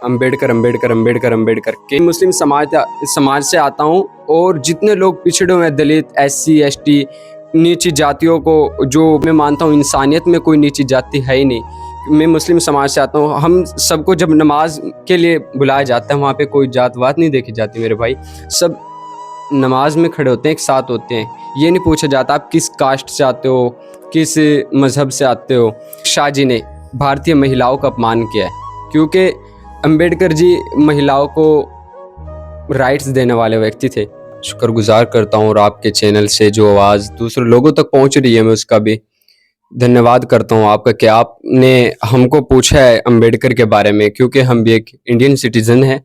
अंबेडकर अंबेडकर अंबेडकर अंबेडकर के मुस्लिम समाज से आता हूँ और जितने लोग पिछड़े हुए हैं, दलित, SC ST, नीची जातियों को, जो मैं मानता हूँ इंसानियत में कोई नीची जाति है ही नहीं। मैं मुस्लिम समाज से आता हूँ। हम सबको जब नमाज के लिए बुलाया जाता है, वहाँ पे कोई जात वात नहीं देखी जाती मेरे भाई। सब नमाज में खड़े होते हैं, एक साथ होते हैं। ये नहीं पूछा जाता आप किस कास्ट से आते हो, किस मज़हब से आते हो। शाह जी ने भारतीय महिलाओं का अपमान किया है, क्योंकि अंबेडकर जी महिलाओं को राइट्स देने वाले व्यक्ति थे। शुक्रगुजार करता हूँ और आपके चैनल से जो आवाज़ दूसरे लोगों तक पहुँच रही है, मैं उसका भी धन्यवाद करता हूँ आपका कि आपने हमको पूछा है अंबेडकर के बारे में, क्योंकि हम भी एक इंडियन सिटीजन हैं,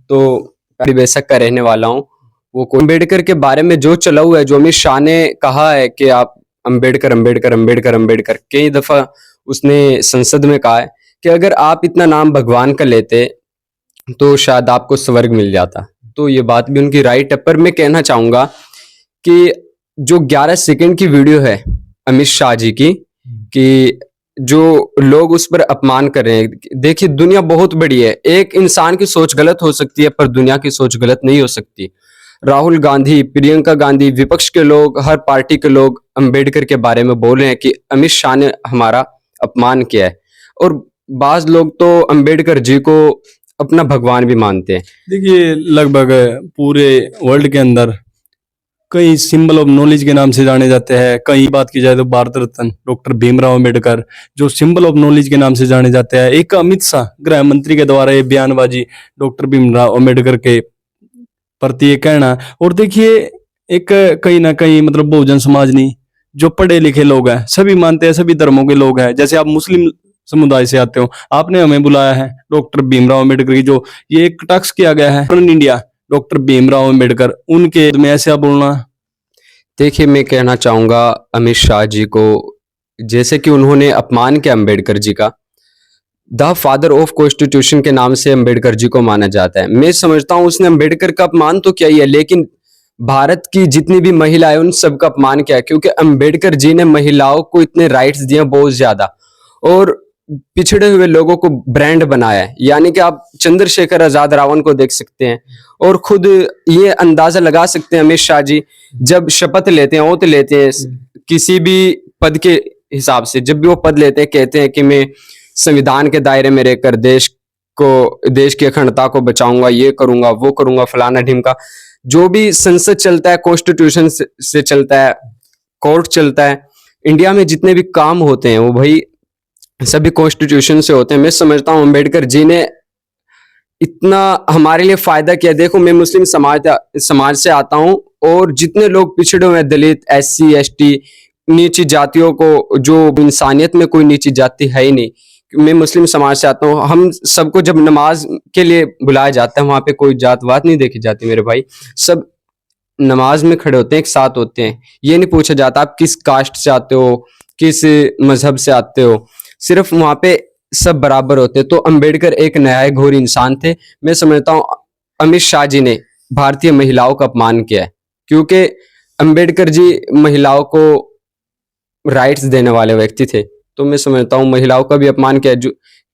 तो बेशक का रहने वाला हूँ। वो अंबेडकर के बारे में जो चला हुआ है, जो अमित शाह ने कहा है कि आप अंबेडकर अंबेडकर अंबेडकर अंबेडकर, कई दफ़ा उसने संसद में कहा है कि अगर आप इतना नाम भगवान का लेते तो शायद आपको स्वर्ग मिल जाता। तो ये बात भी उनकी राइट है। पर मैं कहना चाहूँगा कि जो 11 सेकंड की वीडियो है अमित शाह जी की, कि जो लोग उस पर अपमान कर रहे हैं, देखिए दुनिया बहुत बड़ी है। एक इंसान की सोच गलत हो सकती है, पर दुनिया की सोच गलत नहीं हो सकती। राहुल गांधी, प्रियंका गांधी, विपक्ष के लोग, हर पार्टी के लोग अंबेडकर के बारे में बोल रहे हैं कि अमित शाह ने हमारा अपमान किया है, और बाज लोग तो अंबेडकर जी को अपना भगवान भी मानते हैं। देखिए, लगभग पूरे वर्ल्ड के अंदर कई सिंबल ऑफ नॉलेज के नाम से जाने जाते हैं। कई बात की जाए तो भारत रत्न डॉक्टर भीमराव अंबेडकर जो सिंबल ऑफ नॉलेज के नाम से जाने जाते हैं। एक अमित शाह गृह मंत्री के द्वारा ये बयानबाजी डॉक्टर भीमराव अंबेडकर के प्रति ये कहना। और देखिए, एक कहीं ना कहीं मतलब बहुजन समाज नहीं, जो पढ़े लिखे लोग हैं सभी मानते हैं, सभी धर्मों के लोग हैं। जैसे आप मुस्लिम समुदाय से आते हो, आपने हमें बुलाया है डॉक्टर भीमराव अंबेडकर की जो ये एक टैक्स किया गया है इंडिया डॉक्टर भीमराव अंबेडकर, उनके में ऐसे आप बोलना। देखिए, मैं कहना चाहूँगा अमित शाह जी को, जैसे कि उन्होंने अपमान किया अंबेडकर जी का, द फादर ऑफ कॉन्स्टिट्यूशन के नाम से अंबेडकर जी को माना जाता है। मैं समझता हूँ उसने अंबेडकर का अपमान तो किया ही है, लेकिन भारत की जितनी भी महिलाएं उन सबका अपमान किया है, क्योंकि अंबेडकर जी ने महिलाओं को इतने राइट्स दिए बहुत ज्यादा, और पिछड़े हुए लोगों को ब्रांड बनाया है। यानी कि आप चंद्रशेखर आजाद रावण को देख सकते हैं, और खुद ये अंदाजा लगा सकते हैं अमित शाह जी जब शपथ लेते हैं, ओथ लेते हैं किसी भी पद के हिसाब से, जब भी वो पद लेते हैं कहते हैं कि मैं संविधान के दायरे में रहकर देश की अखंडता को बचाऊंगा, ये करूंगा, वो करूंगा, फलाना ढिमका। जो भी संसद चलता है कॉन्स्टिट्यूशन से चलता है, कोर्ट चलता है, इंडिया में जितने भी काम होते हैं वो भाई सभी कॉन्स्टिट्यूशन से होते हैं। मैं समझता हूँ अम्बेडकर जी ने इतना हमारे लिए फायदा किया। देखो, मैं मुस्लिम समाज से आता हूँ और जितने लोग पिछड़े हुए हैं, दलित, SC ST, नीची जातियों को, जो इंसानियत में कोई नीची जाति है ही नहीं। मैं मुस्लिम समाज से आता हूँ। हम सबको जब नमाज के लिए बुलाया जाता है, वहाँ पे कोई जात वात नहीं देखी जाती मेरे भाई। सब नमाज में खड़े होते हैं, एक साथ होते हैं। ये नहीं पूछा जाता आप किस कास्ट से आते हो, किस मजहब से आते हो। सिर्फ वहाँ पे सब बराबर होते। तो अंबेडकर एक न्यायघोर इंसान थे। मैं समझता हूँ अमित शाह जी ने भारतीय महिलाओं का अपमान किया है, क्योंकि अंबेडकर जी महिलाओं को राइट्स देने वाले व्यक्ति थे। तो मैं समझता हूँ महिलाओं का भी अपमान किया है।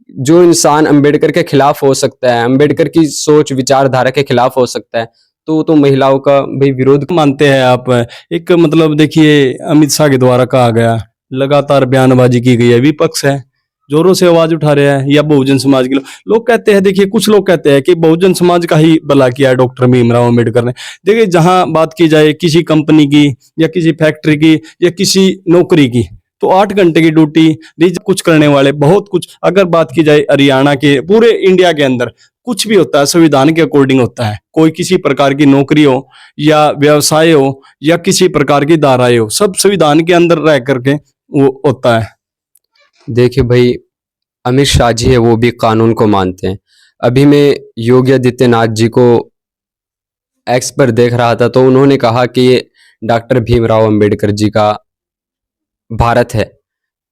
जो इंसान अंबेडकर के खिलाफ हो सकता है, अंबेडकर की सोच विचारधारा के खिलाफ हो सकता है, तो महिलाओं का भी विरोध मानते हैं आप। एक मतलब देखिए, अमित शाह के द्वारा कहा गया, लगातार बयानबाजी की गई है, विपक्ष है जोरों से आवाज उठा रहे हैं, या बहुजन समाज के लोग कहते हैं। देखिए, कुछ लोग कहते हैं कि बहुजन समाज का ही भला किया है डॉक्टर भीमराव अंबेडकर ने। देखिए, जहां बात की जाए किसी कंपनी की या किसी फैक्ट्री की या किसी नौकरी की, तो 8 घंटे की ड्यूटी कुछ करने वाले बहुत कुछ। अगर बात की जाए हरियाणा के, पूरे इंडिया के अंदर कुछ भी होता है संविधान के अकॉर्डिंग होता है। कोई किसी प्रकार की नौकरी हो या व्यवसाय हो या किसी प्रकार की धाराएं हो, सब संविधान के अंदर रह करके वो होता है। देखिए भाई, अमित शाह जी है, वो भी कानून को मानते हैं। अभी मैं योगी आदित्यनाथ जी को एक्स पर देख रहा था, तो उन्होंने कहा कि ये डॉक्टर भीमराव अंबेडकर जी का भारत है।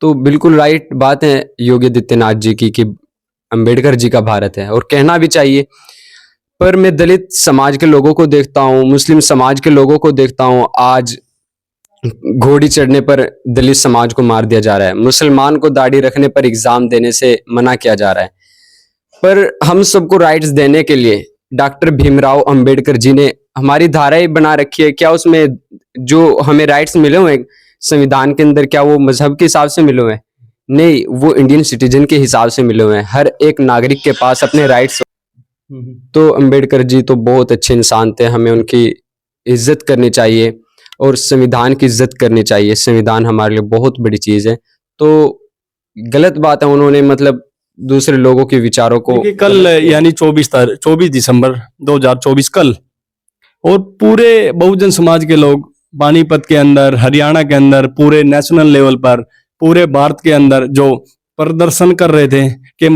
तो बिल्कुल राइट बात है योगी आदित्यनाथ जी की कि अंबेडकर जी का भारत है, और कहना भी चाहिए। पर मैं दलित समाज के लोगों को देखता हूँ, मुस्लिम समाज के लोगों को देखता हूँ, आज घोड़ी चढ़ने पर दलित समाज को मार दिया जा रहा है, मुसलमान को दाढ़ी रखने पर एग्जाम देने से मना किया जा रहा है। पर हम सबको राइट्स देने के लिए डॉक्टर भीमराव अंबेडकर जी ने हमारी धाराएं बना रखी है। क्या उसमें जो हमें राइट्स मिले हुए हैं संविधान के अंदर, क्या वो मजहब के हिसाब से मिले हुए हैं? नहीं, वो इंडियन सिटीजन के हिसाब से मिले हुए हैं। हर एक नागरिक के पास अपने राइट्स। तो अंबेडकर जी तो बहुत अच्छे इंसान थे, हमें उनकी इज्जत करनी चाहिए और संविधान की इज्जत करनी चाहिए। संविधान हमारे लिए बहुत बड़ी चीज है। तो गलत बात है उन्होंने मतलब दूसरे लोगों के विचारों को देखिए कल यानी 24 दिसंबर 2024 कल, और पूरे बहुजन समाज के लोग पानीपत के अंदर, हरियाणा के अंदर, पूरे नेशनल लेवल पर, पूरे भारत के अंदर जो प्रदर्शन कर रहे थे कि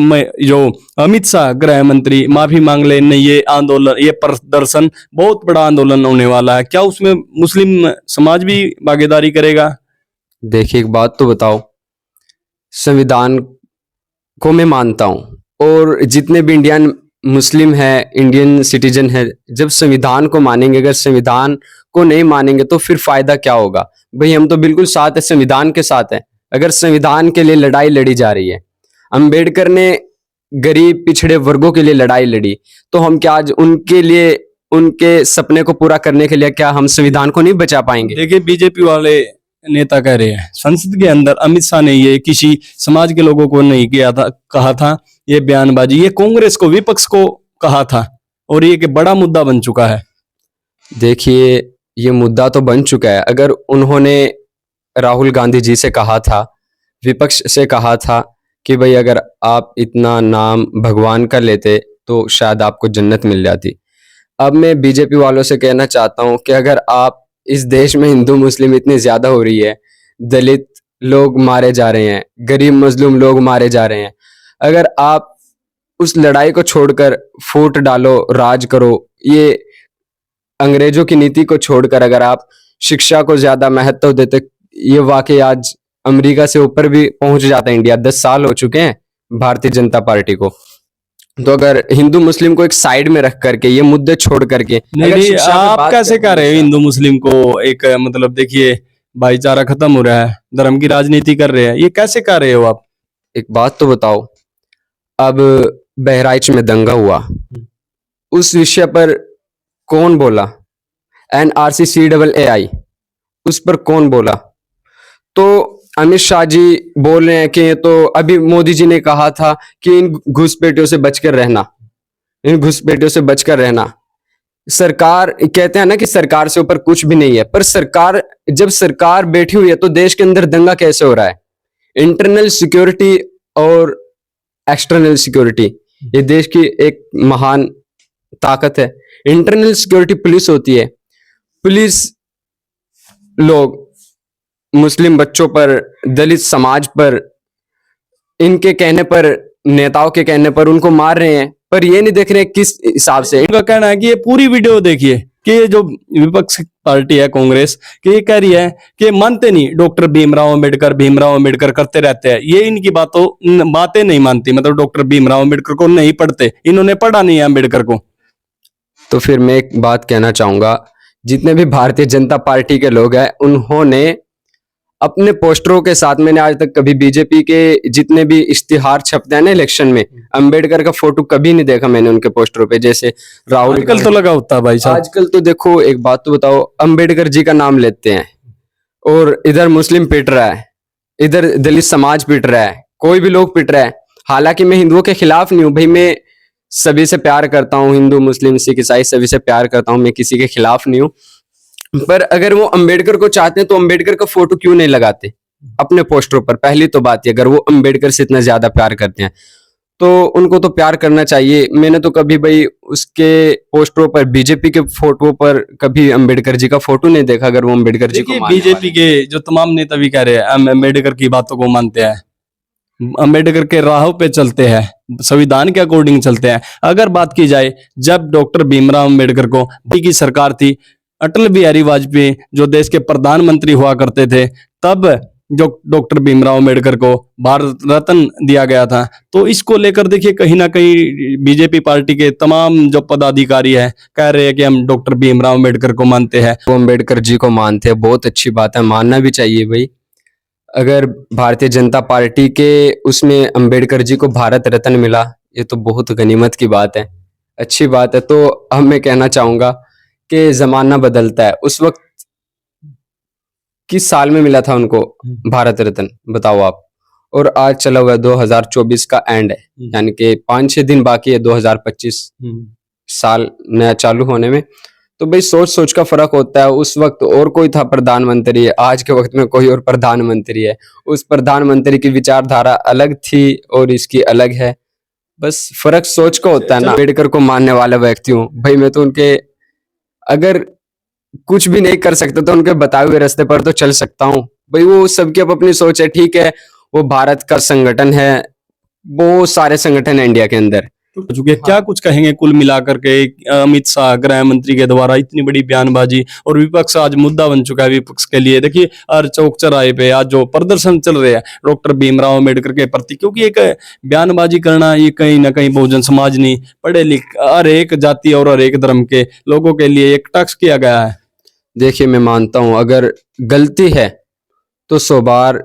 जो अमित शाह गृह मंत्री माफी मांग ले, नहीं ये आंदोलन, ये प्रदर्शन बहुत बड़ा आंदोलन होने वाला है। क्या उसमें मुस्लिम समाज भी भागीदारी करेगा? देखिए एक बात तो बताओ, संविधान को मैं मानता हूँ और जितने भी इंडियन मुस्लिम है, इंडियन सिटीजन है, जब संविधान को मानेंगे, अगर संविधान को नहीं मानेंगे तो फिर फायदा क्या होगा? भाई हम तो बिल्कुल साथ है, संविधान के साथ है। अगर संविधान के लिए लड़ाई लड़ी जा रही है, अंबेडकर ने गरीब पिछड़े वर्गों के लिए लड़ाई लड़ी, तो हम क्या आज उनके लिए, उनके सपने को पूरा करने के लिए क्या हम संविधान को नहीं बचा पाएंगे? देखिए बीजेपी वाले नेता कह रहे हैं संसद के अंदर अमित शाह ने ये किसी समाज के लोगों को नहीं किया था, कहा था ये बयानबाजी, ये कांग्रेस को, विपक्ष को कहा था, और ये कि बड़ा मुद्दा बन चुका है। देखिए ये मुद्दा तो बन चुका है। अगर उन्होंने राहुल गांधी जी से कहा था, विपक्ष से कहा था कि भाई अगर आप इतना नाम भगवान का लेते तो शायद आपको जन्नत मिल जाती। अब मैं बीजेपी वालों से कहना चाहता हूं कि अगर आप इस देश में हिंदू मुस्लिम इतनी ज्यादा हो रही है, दलित लोग मारे जा रहे हैं, गरीब मजलूम लोग मारे जा रहे हैं, अगर आप उस लड़ाई को छोड़कर फूट डालो, राज करो, ये अंग्रेजों की नीति को छोड़कर अगर आप शिक्षा को ज्यादा महत्व देते, ये वाकई आज अमेरिका से ऊपर भी पहुंच जाता है इंडिया। 10 साल हो चुके हैं भारतीय जनता पार्टी को। तो अगर हिंदू मुस्लिम को एक साइड में रख करके, ये मुद्दे छोड़ करके, नहीं अगर नहीं, शिक्षा पे आप बात कैसे करते कह रहे हो हैं, हिंदू मुस्लिम को एक मतलब देखिए भाईचारा खत्म हो रहा है, धर्म की राजनीति कर रहे हैं, ये कैसे कह रहे हो आप? एक बात तो बताओ, अब बहराइच में दंगा हुआ, उस विषय पर कौन बोला? NRCCAA उस पर कौन बोला? तो अमित शाह जी बोल रहे हैं कि तो अभी मोदी जी ने कहा था कि इन घुसपैठियों से बचकर रहना, इन घुसपैठियों से बचकर रहना। सरकार कहते हैं ना कि सरकार से ऊपर कुछ भी नहीं है, पर सरकार, जब सरकार बैठी हुई है तो देश के अंदर दंगा कैसे हो रहा है? इंटरनल सिक्योरिटी और एक्सटर्नल सिक्योरिटी, ये देश की एक महान ताकत है। इंटरनल सिक्योरिटी पुलिस होती है। पुलिस लोग मुस्लिम बच्चों पर, दलित समाज पर, इनके कहने पर, नेताओं के कहने पर उनको मार रहे हैं, पर ये नहीं देख रहे किस हिसाब से। इनका कहना है कि ये पूरी वीडियो देखिए कि ये जो विपक्ष पार्टी है कांग्रेस, कि ये कह रही है कि मानते नहीं डॉक्टर भीमराव अंबेडकर करते रहते हैं, ये इनकी बातें नहीं मानती, मतलब डॉक्टर भीमराव अंबेडकर को नहीं पढ़ते, इन्होंने पढ़ा नहीं है अंबेडकर को। तो फिर मैं एक बात कहना चाहूंगा, जितने भी भारतीय जनता पार्टी के लोग हैं, उन्होंने अपने पोस्टरों के साथ, मैंने आज तक कभी बीजेपी के जितने भी इश्तिहार छपते हैं ना इलेक्शन में, अंबेडकर का फोटो कभी नहीं देखा मैंने उनके पोस्टरों पे। जैसे राहुल आजकल तो लगा होता है भाई साहब, आजकल तो देखो, एक बात तो बताओ, अंबेडकर जी का नाम लेते हैं और इधर मुस्लिम पिट रहा है, इधर दलित समाज पिट रहा है, कोई भी लोग पिट रहा है। हालांकि मैं हिंदुओं के खिलाफ नहीं हूँ भाई, मैं सभी से प्यार करता हूँ, हिंदू मुस्लिम सिख ईसाई सभी से प्यार करता हूँ, मैं किसी के खिलाफ नहीं हूँ। पर अगर वो अंबेडकर को चाहते हैं तो अंबेडकर का फोटो क्यों नहीं लगाते अपने पोस्टरों पर? पहली तो बात है, अगर वो अंबेडकर से इतना ज्यादा प्यार करते हैं तो उनको तो प्यार करना चाहिए। मैंने तो कभी भाई उसके पोस्टरों पर, बीजेपी के फोटो पर कभी अंबेडकर जी का फोटो नहीं देखा। अगर वो अंबेडकर जी को बीजेपी के जो तमाम नेता भी कह रहे हैं हम अंबेडकर की बातों को मानते हैं, अंबेडकर के राहों पे चलते हैं, संविधान के अकॉर्डिंग चलते हैं। अगर बात की जाए, जब डॉक्टर भीमराव अंबेडकर को की सरकार थी, अटल बिहारी वाजपेयी जो देश के प्रधानमंत्री हुआ करते थे, तब जो डॉक्टर भीमराव अंबेडकर को भारत रत्न दिया गया था। तो इसको लेकर देखिए कहीं ना कहीं बीजेपी पार्टी के तमाम जो पदाधिकारी हैं कह रहे हैं कि हम डॉक्टर भीमराव अंबेडकर को मानते हैं। वो अंबेडकर जी को मानते हैं, बहुत अच्छी बात है, मानना भी चाहिए भाई। अगर भारतीय जनता पार्टी के उसमें अंबेडकर जी को भारत रत्न मिला, ये तो बहुत गनीमत की बात है, अच्छी बात है। तो अब मैं कहना चाहूँगा कि ज़माना बदलता है। उस वक़्त किस साल में मिला था उनको भारत रत्न, बताओ आप? और आज चला हुआ है 2024 का एंड है, यानी कि 5-6 दिन बाकी है 2025 साल नया चालू होने में। तो भाई सोच-सोच का फ़र्क होता है। उस वक़्त और कोई था प्रधानमंत्री, आज के वक़्त में कोई और प्रधानमंत्री है। उस प्रधानमंत्री की विचारधारा अलग थी और इसकी अलग है। बस फ़र्क सोच का होता है ना। अम्बेडकर को मानने वाला व्यक्ति हूँ। भाई मैं तो उनके अगर कुछ भी नहीं कर सकता तो उनके बताए हुए रास्ते पर तो चल सकता हूँ। भाई वो सबकी अपनी सोच है, ठीक है। वो भारत का संगठन है, बहुत सारे संगठन है इंडिया के अंदर। हो चुके हैं। क्या कुछ कहेंगे कुल मिलाकर के अमित शाह गृह मंत्री के द्वारा इतनी बड़ी बयानबाजी, और विपक्ष आज मुद्दा बन चुका है विपक्ष के लिए। देखिए हर चौक चौराहे पे आज जो प्रदर्शन चल रहे हैं डॉक्टर भीमराव अम्बेडकर के प्रति, क्योंकि एक बयानबाजी करना ये कहीं ना कहीं बहुजन समाज नहीं, पढ़े लिखे हर एक जाति और हर एक धर्म के लोगों के लिए एक टैक्स किया गया है। देखिए मैं मानता हूँ अगर गलती है तो 100 बार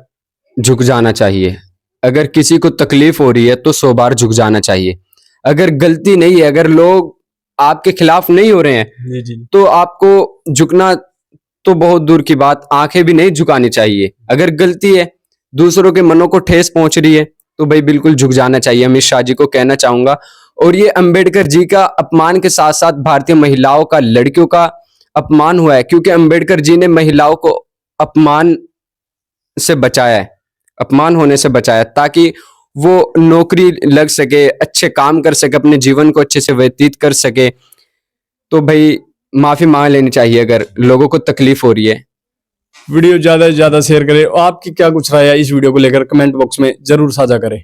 झुक जाना चाहिए। अगर किसी को तकलीफ हो रही है तो 100 बार झुक जाना चाहिए। अगर गलती नहीं है, अगर लोग आपके खिलाफ नहीं हो रहे हैं तो आपको झुकना तो बहुत दूर की बात, आंखें भी नहीं झुकानी चाहिए। अगर गलती है, दूसरों के मनों को ठेस पहुंच रही है तो भाई बिल्कुल झुक जाना चाहिए। अमित शाह जी को कहना चाहूंगा। और ये अंबेडकर जी का अपमान के साथ साथ भारतीय महिलाओं का, लड़कियों का अपमान हुआ है, क्योंकि अंबेडकर जी ने महिलाओं को अपमान से बचाया है, अपमान होने से बचाया, ताकि वो नौकरी लग सके, अच्छे काम कर सके, अपने जीवन को अच्छे से व्यतीत कर सके। तो भाई माफी मांग लेनी चाहिए अगर लोगों को तकलीफ हो रही है। वीडियो ज्यादा से ज्यादा शेयर करें। आपकी क्या कुछ राय है इस वीडियो को लेकर, कमेंट बॉक्स में जरूर साझा करें।